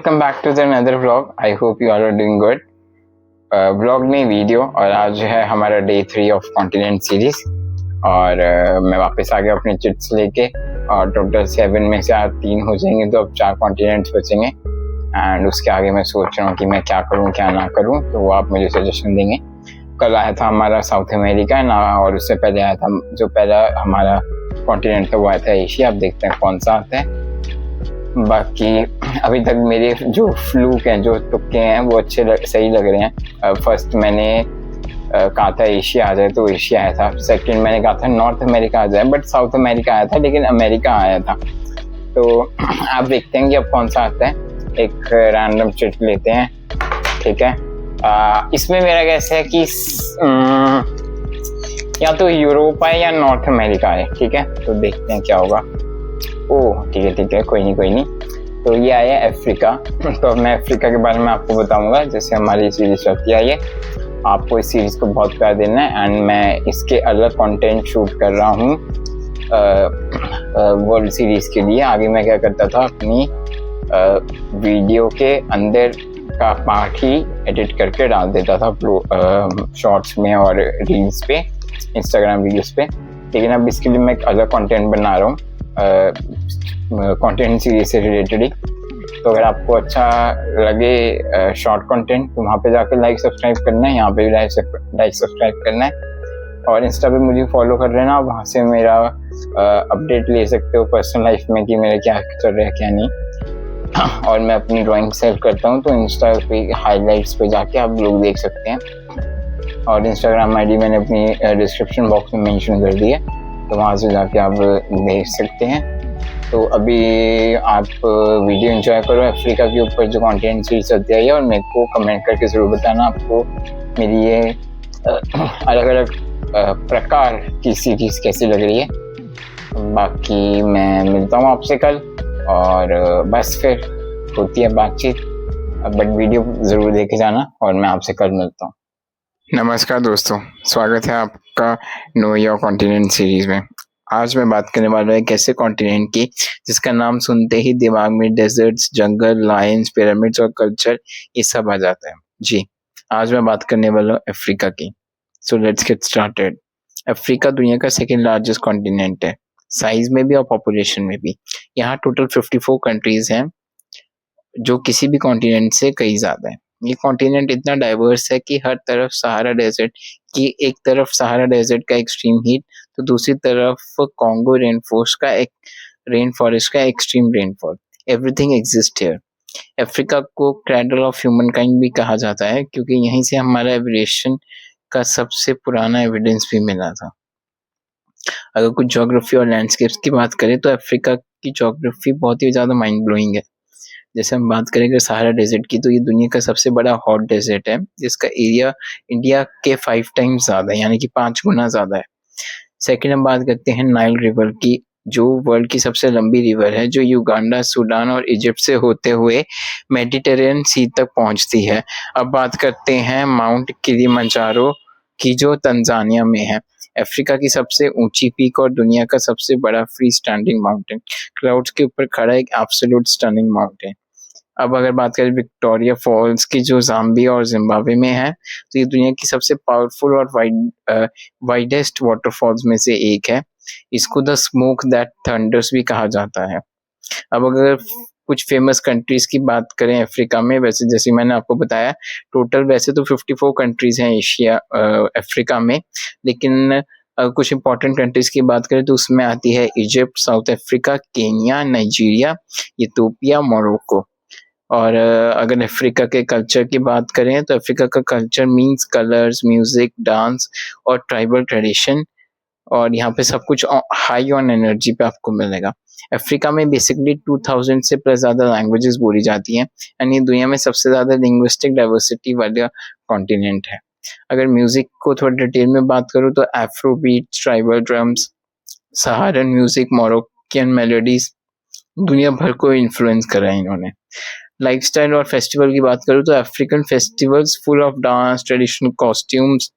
Welcome back to the another vlog. I hope you are doing good. Vlog नहीं video. और आज है हमारा डे 3 ऑफ कॉन्टिनेंट सीरीज और मैं वापस आ गया अपने चिट्स लेके। और टोटल 7 में से आज 3 हो जाएंगे तो अब 4 कॉन्टिनेंट्स बचेंगे। एंड उसके आगे मैं सोच रहा हूँ कि मैं क्या करूँ क्या ना करूँ, तो वो आप मुझे सजेशन देंगे। कल आया था हमारा साउथ अमेरिका ना, और उससे पहले आया था जो पहला हमारा कॉन्टिनेंट था वो आया था एशिया। अब देखते हैं कौन सा आता है। बाकी अभी तक मेरे जो फ्लूक हैं, जो तुक्के हैं, वो सही लग रहे हैं। फर्स्ट मैंने कहा था एशिया आ जाए तो एशिया आया था। सेकंड मैंने कहा था नॉर्थ अमेरिका आ जाए, बट साउथ अमेरिका आया था, लेकिन अमेरिका आया था। तो आप देखते हैं कि अब कौन सा आता है। एक रैंडम चिट लेते हैं, ठीक है। इसमें मेरा कैसा है कि या तो यूरोप आए या नॉर्थ अमेरिका आए, ठीक है। तो देखते हैं क्या होगा। ओह ठीक है, कोई नहीं। तो ये आया अफ्रीका। तो अब मैं अफ्रीका के बारे में आपको बताऊंगा, जैसे हमारी सीरीज चलती है। ये आपको इस सीरीज को बहुत प्यार देना है। एंड मैं इसके अलग कंटेंट शूट कर रहा हूँ वर्ल्ड सीरीज के लिए। आगे मैं क्या करता था, अपनी वीडियो के अंदर का पार्ट ही एडिट करके डाल देता था शॉर्ट्स में और रील्स पे, इंस्टाग्राम वीडियोस पे। लेकिन अब इसके लिए मैं एक अलग कंटेंट बना रहा हूँ, कंटेंट सीरीज से रिलेटेड ही। तो अगर आपको अच्छा लगे शॉर्ट कंटेंट, तो वहाँ पे जाकर लाइक सब्सक्राइब करना है, यहाँ पे भी लाइक सब्सक्राइब करना है। और इंस्टा पे मुझे फॉलो कर लेना, वहाँ से मेरा अपडेट ले सकते हो पर्सनल लाइफ में कि मेरा क्या चल रहा है क्या नहीं। और मैं अपनी ड्राइंग सेव करता हूँ, तो इंस्टा पे हाईलाइट्स पे जाके आप लोग देख सकते हैं। और इंस्टाग्राम आईडी मैंने अपनी डिस्क्रिप्शन बॉक्स में मेंशन कर दी है, तो वहाँ से जाके आप देख सकते हैं। तो अभी आप वीडियो एंजॉय करो अफ्रीका के ऊपर जो कंटेंट सीरीज चलती है, और मेरे को कमेंट करके ज़रूर बताना आपको मेरी ये अलग अलग प्रकार की सीरीज कैसी लग रही है। बाकी मैं मिलता हूँ आपसे कल, और बस फिर होती है बातचीत। बट वीडियो ज़रूर देखे जाना, और मैं आपसे कल मिलता हूँ। नमस्कार दोस्तों, स्वागत है आपका नो योर कॉन्टिनेंट सीरीज में। आज मैं बात करने वाला हूँ एक ऐसे कॉन्टिनेंट की जिसका नाम सुनते ही दिमाग में डेजर्ट्स, जंगल, लायंस, पिरामिड्स और कल्चर ये सब आ जाता है। जी, आज मैं बात करने वाला हूँ अफ्रीका की। So let's get started. Africa दुनिया का सेकेंड लार्जेस्ट कॉन्टिनेंट है, साइज में भी और पॉपुलेशन में भी। यहाँ टोटल 54 कंट्रीज हैं, जो किसी भी कॉन्टिनेंट से कई ज्यादा है। ये कॉन्टिनेंट इतना डाइवर्स है कि हर तरफ सहारा डेजर्ट की, एक तरफ सहारा डेजर्ट का एक्सट्रीम हीट, तो दूसरी तरफ कॉन्गो रेन फॉरेस्ट का extreme rainfall. Everything exist here. Africa को क्रैडल ऑफ ह्यूमन काइंड भी कहा जाता है, क्योंकि यहीं से हमारा एवोल्यूशन का सबसे पुराना एविडेंस भी मिला था। अगर कुछ ज्योग्राफी और लैंडस्केप्स की बात करें, तो अफ्रीका की ज्योग्राफी बहुत ही ज्यादा माइंड ब्लोइंग है। जैसे हम बात करेंगे सहारा डेजर्ट की, तो ये दुनिया का सबसे बड़ा हॉट डेजर्ट है, जिसका एरिया इंडिया के 5 टाइम्स ज्यादा है, यानी कि 5 गुना ज्यादा है। सेकंड हम बात करते हैं नाइल रिवर की, जो वर्ल्ड की सबसे लंबी रिवर है, जो युगांडा, सूडान और इजिप्ट से होते हुए मेडिटेरेनियन सी तक पहुंचती है। अब बात करते हैं माउंट किलिमंजारो की, जो तंजानिया में है। अफ्रीका की सबसे ऊंची पीक और दुनिया का सबसे बड़ा फ्री स्टैंडिंग माउंटेन, क्लाउड्स के ऊपर खड़ा एक एब्सोल्यूट स्टनिंग माउंटेन। अब अगर बात करें विक्टोरिया फॉल्स की, जो ज़ाम्बिया और जिम्बाब्वे में है, तो ये दुनिया की सबसे पावरफुल और वाइडेस्ट वाटरफॉल्स में से एक है। इसको द स्मोक दैट थंडर्स भी कहा जाता है। अब अगर कुछ फेमस कंट्रीज की बात करें अफ्रीका में, वैसे जैसे मैंने आपको बताया, टोटल वैसे तो 54 कंट्रीज हैं अफ्रीका में, लेकिन कुछ इंपॉर्टेंट कंट्रीज की बात करें तो उसमें आती है Egypt, south Africa, Kenya, Nigeria, Ethiopia, Morocco. और अगर अफ्रीका के कल्चर की बात करें, तो अफ्रीका का culture means colours, music, dance और ट्राइबल ट्रेडिशन। और यहाँ पे सब कुछ हाई ऑन एनर्जी पे आपको मिलेगा। अफ्रीका में बेसिकली 2000 से प्लस ज्यादा लैंग्वेजेस बोली जाती हैं, एंड ये दुनिया में सबसे ज्यादा लिंग्विस्टिक डाइवर्सिटी वाला कॉन्टिनेंट है। अगर म्यूजिक को थोड़ा डिटेल में बात करूँ, तो Afrobeat, tribal drums, Saharan music, Moroccan melodies दुनिया भर को इन्फ्लुएंस करा है इन्होंने। लाइफस्टाइल और फेस्टिवल की बात करूँ, तो African festivals full of dance, traditional costumes,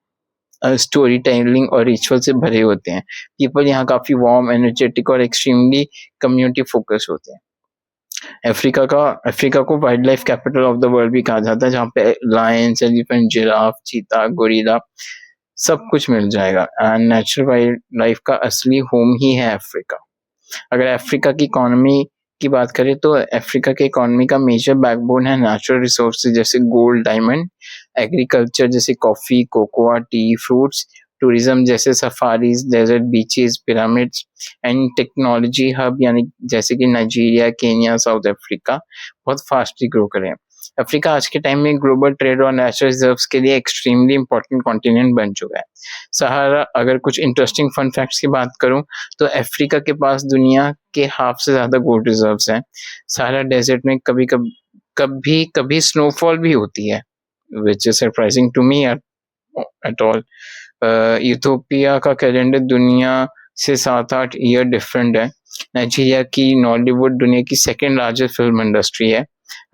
story telling और रिचुअल से भरे होते हैं। पीपल यहाँ काफी वार्म, एनर्जेटिक और एक्सट्रीमली कम्युनिटी फोकस होते हैं। अफ्रीका को wild life capital of the world भी कहा जाता है, जहाँ पे लायंस, एलिफेंट, जिराफ, चीता, गोरिल्ला सब कुछ मिल जाएगा। एंड नेचुरल वाइल्ड लाइफ का असली होम ही है अफ्रीका। अगर अफ्रीका की इकोनॉमी की बात करें तो अफ्रीका के इकोनॉमी का मेजर बैकबोन है नेचुरल रिसोर्सेज जैसे गोल्ड, डायमंड, एग्रीकल्चर जैसे coffee, cocoa, tea, fruits, tourism जैसे safaris, desert, beaches, pyramids, and technology hub यानी जैसे कि नाइजीरिया, केन्या, साउथ अफ्रीका बहुत फास्टली ग्रो करें। अफ्रीका आज के टाइम में ग्लोबल ट्रेड और नेचुरल रिजर्व्स के लिए एक्सट्रीमली इंपॉर्टेंट कॉन्टिनेंट बन चुका है। सहारा, अगर कुछ इंटरेस्टिंग फन फैक्ट्स की बात करूं तो अफ्रीका के पास दुनिया के हाफ से ज्यादा गोल्ड रिजर्व्स हैं। सहारा डेजर्ट में कभी कभी कभी कभी स्नोफॉल भी होती है, which is surprising to me at all. Ethiopia का कैलेंडर दुनिया से 7-8 ईयर डिफरेंट है। नाइजीरिया की नॉलीवुड दुनिया की सेकेंड लार्जेस्ट फिल्म इंडस्ट्री है।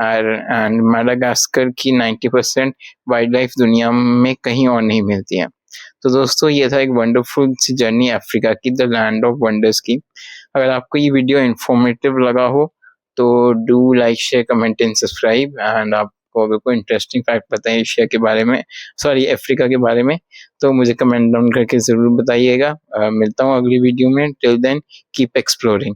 एंड मेडागास्कर की 90% वाइल्ड लाइफ दुनिया में कहीं और नहीं मिलती है। तो दोस्तों ये था एक वंडरफुल सी जर्नी अफ्रीका की, द लैंड ऑफ वंडर्स की। अगर आपको ये वीडियो इन्फॉर्मेटिव लगा हो तो do like, share, comment and subscribe. And आपको अगर कोई इंटरेस्टिंग फैक्ट पता है एशिया के बारे में, सॉरी अफ्रीका के बारे में, तो मुझे कमेंट डाउन करके ज़रूर बताइएगा। मिलता हूँ अगली वीडियो में। Till then keep exploring.